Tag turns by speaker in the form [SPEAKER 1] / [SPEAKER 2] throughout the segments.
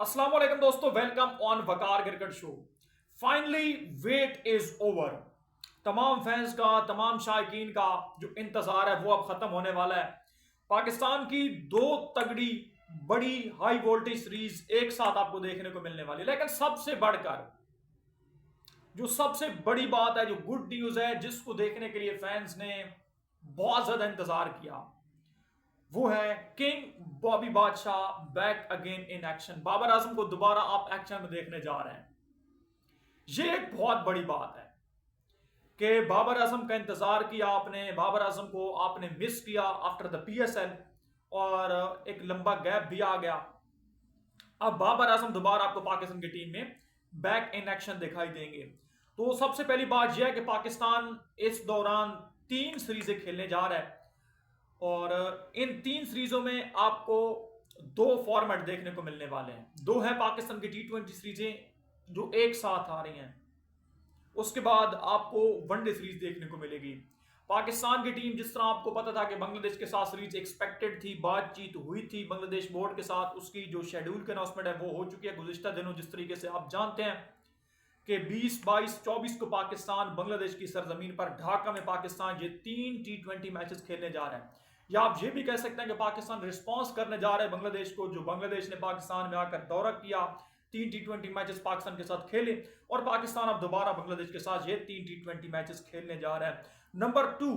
[SPEAKER 1] अस्सलाम वालेकुम दोस्तों, welcome on Waqar cricket show. Finally wait is over. तमाम फैंस का, तमाम शायकीन का जो इंतजार है वो अब खत्म होने वाला है। पाकिस्तान की दो तगड़ी बड़ी हाई वोल्टेज सीरीज एक साथ आपको देखने को मिलने वाली है, लेकिन सबसे बढ़कर जो सबसे बड़ी बात है, जो गुड न्यूज है, जिसको देखने के लिए फैंस ने बहुत ज्यादा इंतजार किया, वो है किंग बॉबी बादशाह back again in action. Babar Azam को दोबारा आप एक्शन में देखने जा रहे हैं। ये एक बहुत बड़ी बात है कि बाबर आजम का इंतजार किया आपने, बाबर आजम को आपने मिस किया आफ्टर द पीएसएल, और एक लंबा गैप भी आ गया। अब बाबर आजम दोबारा आपको पाकिस्तान की टीम में बैक इन एक्शन दिखाई देंगे। तो सबसे पहली बात यह है कि पाकिस्तान इस दौरान 3 सीरीजें खेलने जा रहा है, और इन 3 सीरीजों में आपको दो फॉर्मेट देखने को मिलने वाले हैं। दो है पाकिस्तान की T20 सीरीजें जो एक साथ आ रही हैं, उसके बाद आपको वनडे सीरीज देखने को मिलेगी। पाकिस्तान की टीम, जिस तरह आपको पता था कि बांग्लादेश के साथ सीरीज एक्सपेक्टेड थी, बातचीत हुई थी बांग्लादेश बोर्ड के साथ, उसकी जो शेड्यूल के अनाउंसमेंट है वो हो चुकी है गुज़िश्ता दिनों। जिस तरीके से आप जानते हैं कि 20, 22, 24 को पाकिस्तान बांग्लादेश की सरजमीन पर ढाका में पाकिस्तान ये 3 T20 मैचेस खेलने जा रहे हैं। या आप ये भी कह सकते हैं कि पाकिस्तान रिस्पांस करने जा रहे हैं बांग्लादेश को, जो बांग्लादेश ने पाकिस्तान में आकर दौरा किया, 3 T20 मैचेस पाकिस्तान के साथ खेले, और पाकिस्तान अब दोबारा बांग्लादेश के साथ ये 3 T20 मैचेस खेलने जा रहा है। नंबर 2,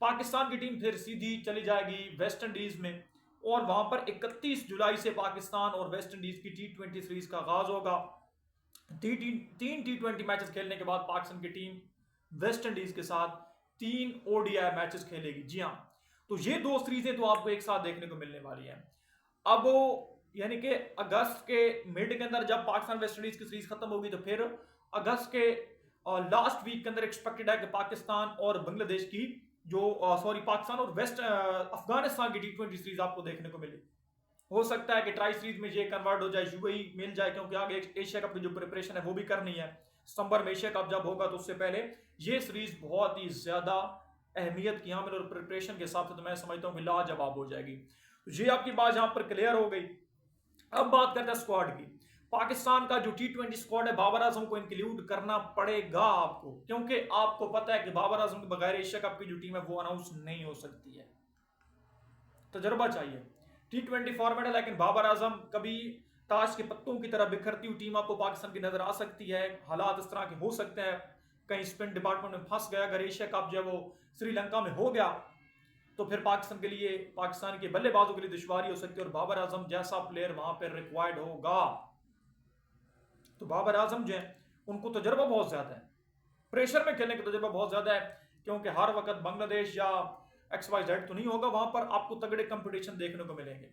[SPEAKER 1] पाकिस्तान की टीम फिर सीधी चली जाएगी वेस्ट इंडीज में, और वहां पर 31 जुलाई से पाकिस्तान और वेस्ट इंडीज की T20 सीरीज का आगाज होगा। 3 T20 मैचेस खेलने के बाद पाकिस्तान की टीम वेस्ट इंडीज के साथ 3 ODI मैचेस खेलेगी। जी हाँ, तो ये दो सीरीजें तो आपको एक साथ देखने को मिलने वाली है। अब यानी कि अगस्त के मिड के अंदर जब पाकिस्तान वेस्ट इंडीज की सीरीज खत्म होगी, तो फिर अगस्त के लास्ट वीक के अंदर एक्सपेक्टेड है कि पाकिस्तान और बांग्लादेश की जो पाकिस्तान और वेस्ट अफगानिस्तान की T20 सीरीज आपको देखने को मिले। हो सकता है कि ट्राई सीरीज में ये कन्वर्ट हो जाए, यूएई मिल जाए, क्योंकि आगे एशिया कप की जो प्रिपरेशन है वो भी करनी है। सितंबर में एशिया कप जब होगा तो उससे पहले ये सीरीज बहुत ही ज्यादा अहमियत की हामिल, और प्रिपरेशन के हिसाब से तो मैं समझता हूँ कि लाजवाब हो जाएगी। तो ये आपकी बात यहां पर क्लियर हो गई। अब बात करते हैं स्क्वाड की। पाकिस्तान का जो T20 स्क्वाड है, बाबर आजम को इंक्लूड करना पड़ेगा आपको, क्योंकि आपको पता है कि बाबर आजम के बगैर एशिया कप की जो टीम है वो अनाउंस नहीं हो सकती है। तजर्बा चाहिए। T20 फॉर्मेट है, लेकिन बाबर आजम कभी ताश के पत्तों की तरह बिखरती हुई टीम आपको पाकिस्तान की नजर आ सकती है। हालात इस तरह के हो सकते हैं, कहीं स्पिन डिपार्टमेंट में फंस गया, अगर एशिया कप जब वो श्रीलंका में हो गया तो फिर पाकिस्तान के लिए, पाकिस्तान के बल्लेबाजों के लिए दुश्वारी हो सकती है, और बाबर आजम जैसा प्लेयर वहां पर रिक्वायर्ड होगा। तो बाबर आजम जो है उनको तजर्बा बहुत ज्यादा है, प्रेशर में खेलने का तजर्बा बहुत ज्यादा है, क्योंकि हर वक्त बांग्लादेश या XYZ तो नहीं होगा, वहां पर आपको तगड़े कंपटीशन देखने को मिलेंगे।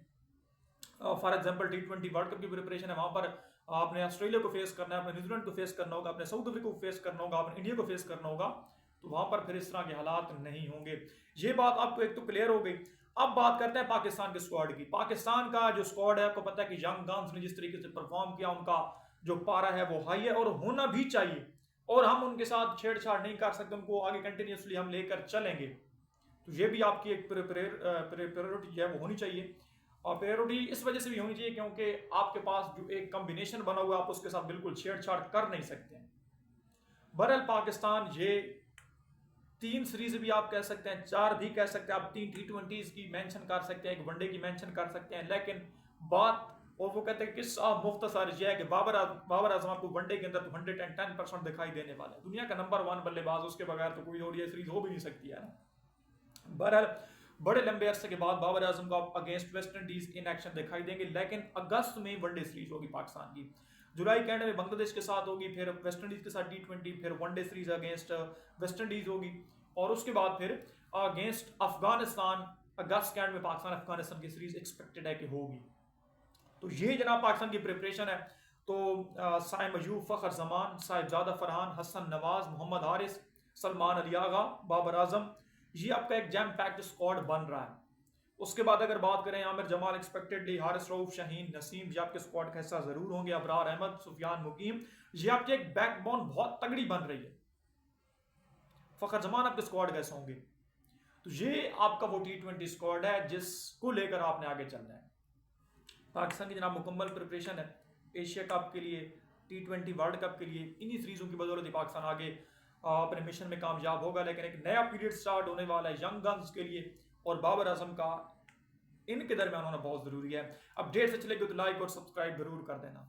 [SPEAKER 1] For example T20 world cup की प्रिपरेशन है, वहां पर आपने ऑस्ट्रेलिया को फेस करना है, अपने न्यूजीलैंड को फेस करना होगा, अपने साउथ अफ्रीका को फेस करना होगा, अपने इंडिया को फेस करना होगा। तो वहां पर फिर इस तरह के हालात नहीं होंगे। ये बात आपको एक तो क्लियर हो गई। अब बात करते हैं पाकिस्तान के स्क्वाड की। पाकिस्तान का जो स्क्वाड है, आपको पता है कि यंग गन्स ने जिस तरीके से परफॉर्म किया, उनका जो पारा है वो हाई है, और होना भी चाहिए, और हम उनके साथ छेड़छाड़ नहीं कर सकते, उनको आगे कंटिन्यूसली हम लेकर चलेंगे। तो ये भी आपकी एक प्रायोरिटी है वो होनी चाहिए, और प्रायोरिटी इस वजह से भी होनी चाहिए क्योंकि आपके पास जो एक कॉम्बिनेशन बना हुआ है, आप उसके साथ बिल्कुल छेड़छाड़ कर नहीं सकते हैं। बहरहाल पाकिस्तान ये 3 सीरीज भी आप कह सकते हैं, 4 भी कह सकते हैं, आप 3 T20 की मेंशन कर सकते हैं, एक वनडे की मेंशन कर सकते हैं, लेकिन बात, और वो कहते हैं किस्सा मुख्तसर यह है कि बाबर आजम आपको वनडे के अंदर तो 110% दिखाई देने वाला है। दुनिया का नंबर 1 बल्लेबाज, उसके बगैर तो कोई ODI सीरीज हो भी नहीं सकती है ना। बहरहाल बड़े लंबे अरसे के बाद बाबर आजम को against West Indies in action दिखाई देंगे, लेकिन अगस्त में वनडे सीरीज होगी पाकिस्तान की। जुलाई के एंड में बांग्लादेश के साथ होगी, फिर वेस्ट इंडीज के साथ T20, फिर one day series against West Indies होगी, और उसके बाद फिर अगेंस्ट अफगानिस्तान अगस्त के एंड में पाकिस्तान अफगानिस्तान की सीरीज एक्सपेक्टेड है कि होगी। तो ये जनाब पाकिस्तान की प्रिपरेशन है। तो साइम अयूब, फखर जमान, साहिबजादा फरहान, हसन नवाज, मोहम्मद हारिस, सलमान अली आगा, बाबर आजम, ये आपका एक जैम पैक्ड स्क्वाड बन रहा है। उसके बाद अगर बात करें आमिर जमाल एक्सपेक्टेडली, हारिस रऊफ, शाहीन नसीम, ये आपके स्क्वाड का हिस्सा जरूर होंगे, अबरार अहमद, सुफियान मुकीम, ये आपकी एक बैकबोन बहुत तगड़ी बन रही है। फखर जमान आपके स्क्वाड का हिस्सा होंगे। तो ये आपका वो T20 स्क्वाड है जिसको लेकर आपने आगे चलना है। पाकिस्तान की जनाब मुकम्मल प्रिपरेशन है, एशिया कप के लिए, T20 वर्ल्ड कप के लिए, इन्हीं सीरीज़ों की बदौलत पाकिस्तान आगे अपने मिशन में कामयाब होगा। लेकिन एक नया पीरियड स्टार्ट होने वाला है यंग गन्स के लिए, और बाबर आजम का इनके दरमियान होना बहुत ज़रूरी है। अपडेट से चलेगी तो लाइक और सब्सक्राइब जरूर कर देना।